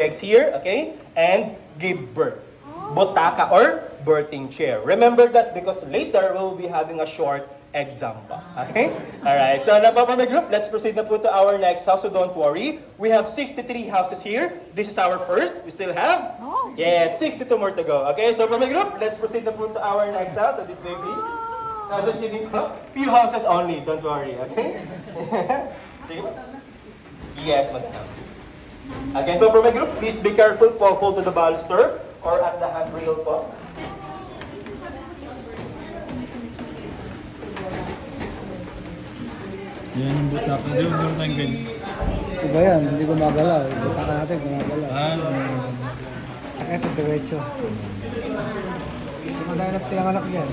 legs here, okay? And give birth. Butaka or birthing chair. Remember that because later we'll be having a short exam pa. Okay? Alright, so napapamay group, let's proceed na po to our next house. So don't worry. We have 63 houses here. This is our first. We still have? Yes, 62 more to go. Okay, so pamay group, let's proceed na po to our next house. So this way, please. Just kidding po. Few houses only. Don't worry. Okay? Sige po. Yes, madam. Again po, pamay group, please be careful po. Hold to the baluster or at the handrail po. Yan yung butaka. Di ba meron tayong ganyan? Iba yan, hindi gumagalaw. Butaka natin gumagalaw. Ah, Ito, diretso. Ito na pinanganak yan.